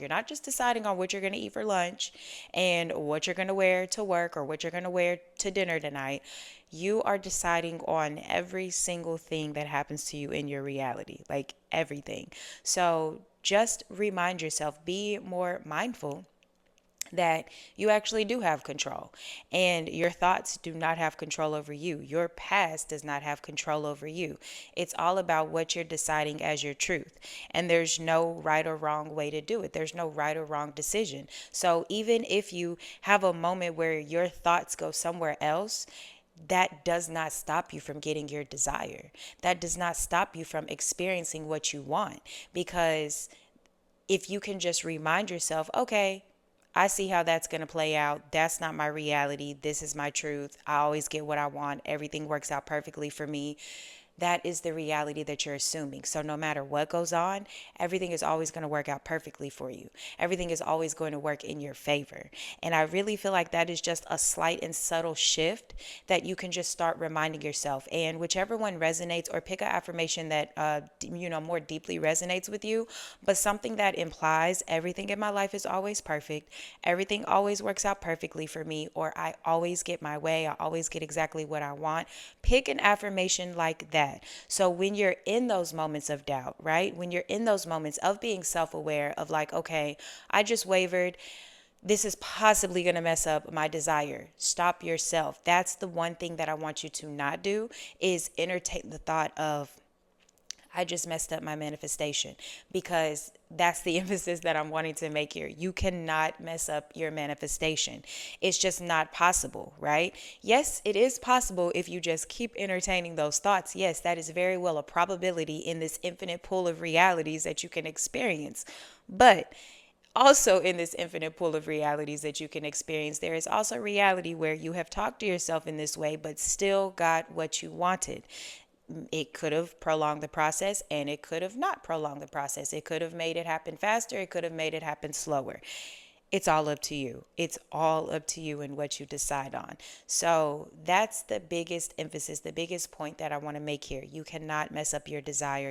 You're not just deciding on what you're going to eat for lunch and what you're going to wear to work or what you're going to wear to dinner tonight. You are deciding on every single thing that happens to you in your reality, like everything. So just remind yourself, be more mindful that you actually do have control, and your thoughts do not have control over you. Your past does not have control over you. It's all about what you're deciding as your truth, and there's no right or wrong way to do it. There's no right or wrong decision. So even if you have a moment where your thoughts go somewhere else, that does not stop you from getting your desire. That does not stop you from experiencing what you want, because if you can just remind yourself, okay, I see how that's going to play out. That's not my reality. This is my truth. I always get what I want. Everything works out perfectly for me. That is the reality that you're assuming. So no matter what goes on, everything is always going to work out perfectly for you. Everything is always going to work in your favor. And I really feel like that is just a slight and subtle shift that you can just start reminding yourself. And whichever one resonates, or pick an affirmation that more deeply resonates with you, but something that implies everything in my life is always perfect. Everything always works out perfectly for me, or I always get my way. I always get exactly what I want. Pick an affirmation like that. So when you're in those moments of doubt, right? When you're in those moments of being self aware of like, okay, I just wavered. This is possibly going to mess up my desire. Stop yourself. That's the one thing that I want you to not do, is entertain the thought of, I just messed up my manifestation, because that's the emphasis that I'm wanting to make here. You cannot mess up your manifestation. It's just not possible, right? Yes, it is possible if you just keep entertaining those thoughts. Yes, that is very well a probability in this infinite pool of realities that you can experience. But also, in this infinite pool of realities that you can experience, there is also reality where you have talked to yourself in this way, but still got what you wanted. It could have prolonged the process, and it could have not prolonged the process. It could have made it happen faster. It could have made it happen slower. It's all up to you. It's all up to you and what you decide on. So that's the biggest emphasis, the biggest point that I want to make here. You cannot mess up your desire.